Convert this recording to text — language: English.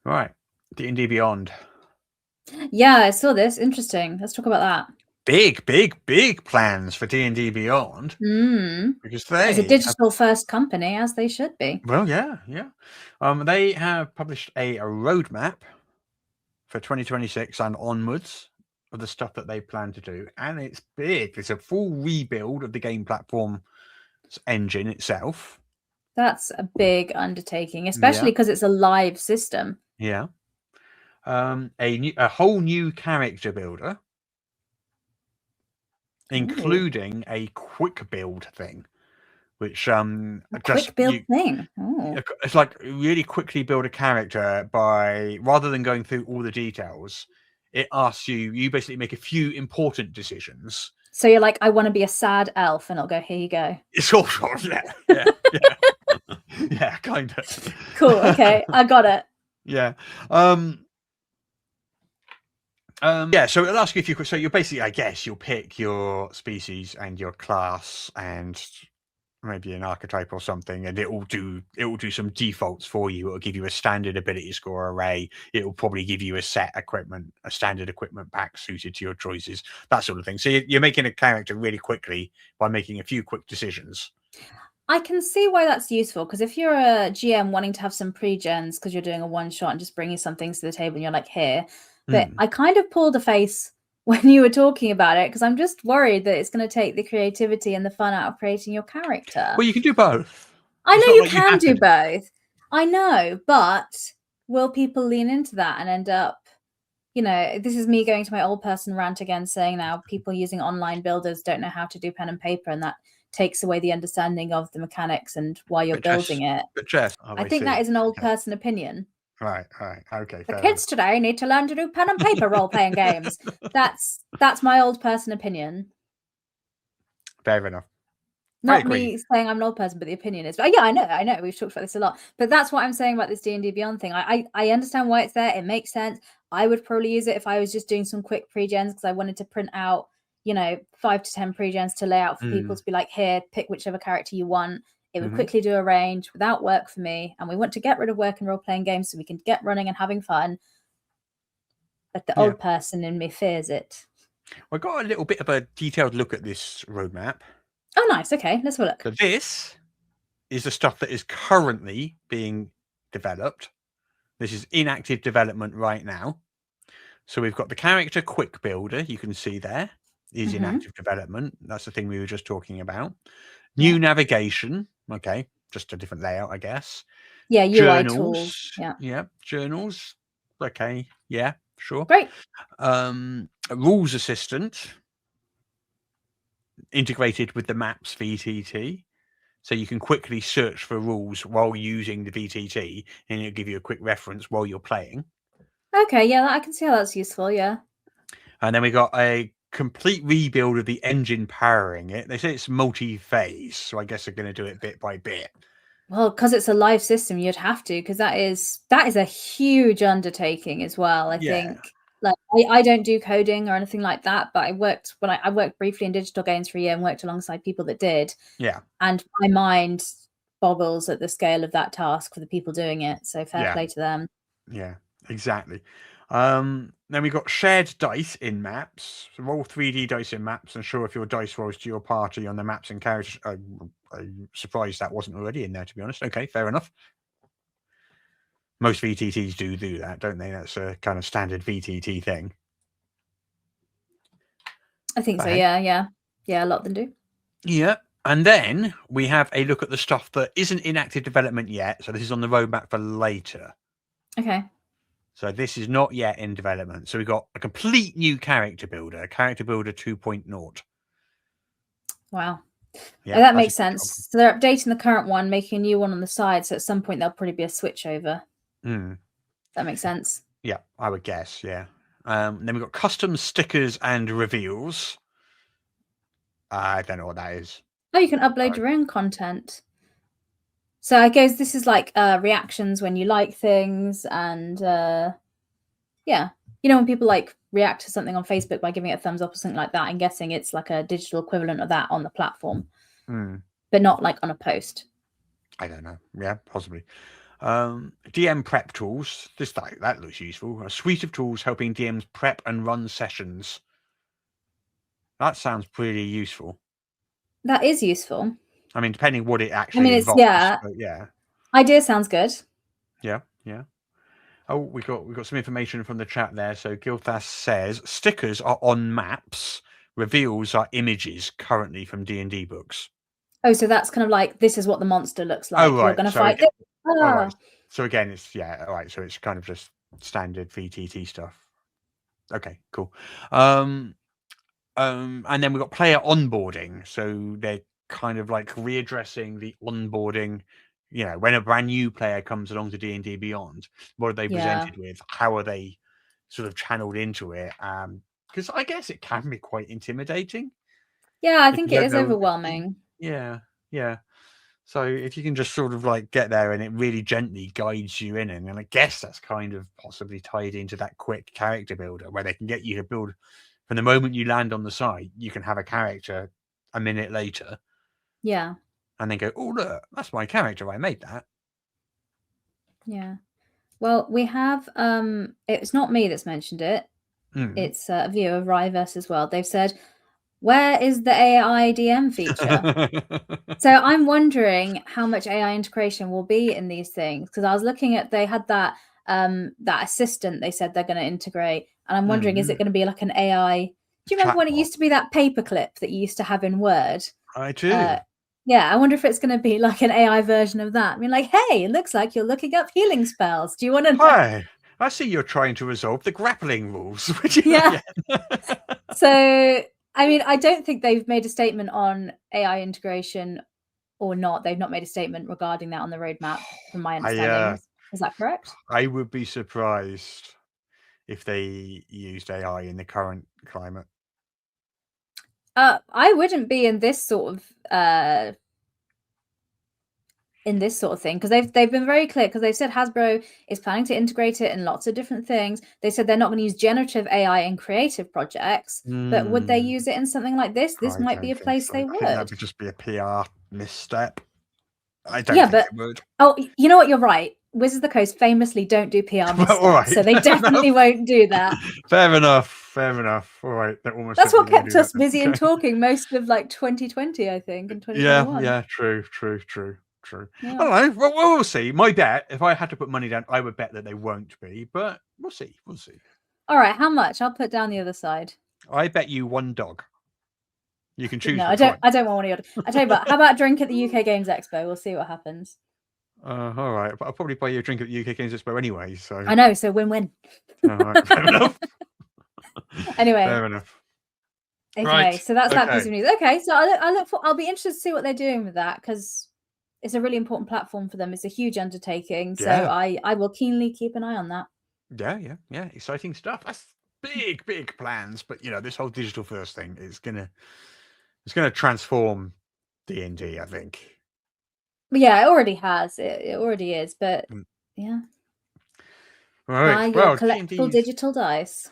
Right. D&D Beyond. Yeah, I saw this. Interesting. Let's talk about that. Big plans for D&D Beyond. Mm. Because As a they have, digital first company, as they should be. well, yeah. They have published a roadmap for 2026 and onwards of the stuff that they plan to do. And it's big. It's a full rebuild of the game platform engine itself. That's a big undertaking, especially Yeah. because it's a live system. Yeah. A whole new character builder, Ooh, including a quick build thing, which a just quick build thing. Oh, it's like really quickly build a character by, rather than going through all the details, it asks you basically make a few important decisions. so you're like, I want to be a sad elf, and I'll go, here you go. It's all sort of, yeah, kind of. Cool. Okay, I got it. Yeah. Yeah, so it'll ask you a few questions. So you'll basically, I guess, you'll pick your species and your class and maybe an archetype or something, and it will do some defaults for you. It'll give you a standard ability score array. It will probably give you a standard equipment pack suited to your choices, that sort of thing. So you're making a character really quickly by making a few quick decisions. I can see why that's useful, because if you're a GM wanting to have some pre-gens because you're doing a one shot and just bringing some things to the table and you're like, here. But I kind of pulled a face when you were talking about it, because I'm just worried that it's going to take the creativity and the fun out of creating your character. Well, you can do both. I It's know not you like can do both. I know, but will people lean into that and end up, this is me going to my old person rant again, saying now people using online builders don't know how to do pen and paper, and that takes away the understanding of the mechanics and why you're building it. Oh, I think that is an old person opinion. Right. Okay. The kids today need to learn to do pen and paper role-playing games. That's my old person opinion. Fair enough. Not me saying I'm an old person, but the opinion is. But yeah, I know. We've talked about this a lot. But that's what I'm saying about this D&D Beyond thing. I understand why it's there. It makes sense. I would probably use it if I was just doing some quick pre-gens, because I wanted to print out, 5 to 10 pre-gens to lay out for people to be like, here, pick whichever character you want. It would quickly do a range without work for me. And we want to get rid of work in role-playing games so we can get running and having fun. But the old person in me fears it. I got a little bit of a detailed look at this roadmap. Oh, nice. Okay, let's have a look. So this is the stuff that is currently being developed. This is in active development right now. So we've got the character quick builder, you can see there, is in active development. That's the thing we were just talking about. New navigation, okay, just a different layout, I guess. Yeah, UI journals, tools. Yeah, journals. Okay, yeah, sure. Great. A rules assistant integrated with the maps VTT. So you can quickly search for rules while using the VTT, and it'll give you a quick reference while you're playing. Okay, yeah, I can see how that's useful, yeah. And then we got a complete rebuild of the engine powering it. They say it's multi-phase, so I guess they're going to do it bit by bit. Well, because it's a live system, you'd have to, because that is a huge undertaking as well. I think, like, I don't do coding or anything like that, but I worked briefly in digital games for a year and worked alongside people that did. Yeah. And my mind boggles at the scale of that task for the people doing it. So fair play to them. Yeah, exactly. Then we got shared dice in maps. So roll 3D dice in maps and show if your dice rolls to your party on the maps and characters. I'm surprised that wasn't already in there, to be honest. Okay, fair enough. Most VTTs do that, don't they? That's a kind of standard VTT thing. I think so, yeah. A lot of them do. Yeah. And then we have a look at the stuff that isn't in active development yet. So this is on the roadmap for later. Okay. So this is not yet in development. So we've got a complete new character builder, Character Builder 2.0. Wow. Yeah, that makes sense. So they're updating the current one, making a new one on the side. So at some point, there'll probably be a switch over. That makes sense. Yeah, I would guess, yeah. Then we've got custom stickers and reveals. I don't know what that is. Oh, you can upload your own content. So I guess this is like reactions when you like things, and yeah. When people like react to something on Facebook by giving it a thumbs up or something like that, I'm guessing it's like a digital equivalent of that on the platform, but not like on a post. I don't know. Yeah, possibly. DM prep tools. That looks useful. A suite of tools helping DMs prep and run sessions. That sounds pretty useful. That is useful. I mean, depending what it actually involves. But yeah. Idea sounds good. Yeah. Oh, we got some information from the chat there. So Gilthas says stickers are on maps. Reveals are images currently from D&D books. Oh, so that's kind of like, this is what the monster looks like. Oh, right. You're going to fight this. All right. So again, it's all right. So it's kind of just standard VTT stuff. Okay, cool. And then we've got player onboarding. So they're kind of like readdressing the onboarding. When a brand new player comes along to D&D Beyond, what are they presented with? How are they sort of channeled into it? Because I guess it can be quite intimidating. Yeah, I think it is overwhelming. Yeah. So if you can just sort of like get there and it really gently guides you in, and I guess that's kind of possibly tied into that quick character builder where they can get you to build from the moment you land on the site. You can have a character a minute later. Yeah. And then go, oh, look, that's my character. I made that. Yeah. Well, we have, it's not me that's mentioned it. It's a viewer of Rye versus World. They've said, where is the AI DM feature? So I'm wondering how much AI integration will be in these things, because I was looking at, they had that assistant they said they're going to integrate, and I'm wondering, is it going to be like an AI? Do you remember when it used to be that paperclip that you used to have in Word? I do. Yeah, I wonder if it's going to be like an AI version of that. I mean, like, hey, it looks like you're looking up healing spells. Do you want to know? Hi, I see you're trying to resolve the grappling rules. Yeah. So, I mean, I don't think they've made a statement on AI integration or not. They've not made a statement regarding that on the roadmap, from my understanding. Is that correct? I would be surprised if they used AI in the current climate. I wouldn't be in this sort of thing, because they've been very clear, because they've said Hasbro is planning to integrate it in lots of different things. They said they're not going to use generative AI in creative projects, but would they use it in something like this? This might be a place they would. That would just be a PR misstep. I don't think it would. Oh, you know what? You're right. Wizards of the Coast famously don't do PR missteps, so they definitely won't do that. Fair enough. All right. That's what kept us busy and talking most of like 2020, I think, and 2021. Yeah. True. Yeah. I don't know. Well, we'll see. My bet, if I had to put money down, I would bet that they won't be, but we'll see. All right. How much? I'll put down the other side. I bet you one dog. You can choose. No, I don't want one of your. I tell you what. How about a drink at the UK Games Expo? We'll see what happens. All right, but I'll probably buy you a drink at the UK Games Expo anyway. So I know. So win-win. All right, fair enough. Anyway. Fair enough. Okay, right. So that's that piece of news. Okay, so I'll be interested to see what they're doing with that, because it's a really important platform for them. It's a huge undertaking. So I will keenly keep an eye on that. Yeah. Exciting stuff. That's big plans. But this whole digital first thing is gonna transform D&D, I think. Yeah, it already has. It already is. But yeah. All right. Buy your collectible digital dice.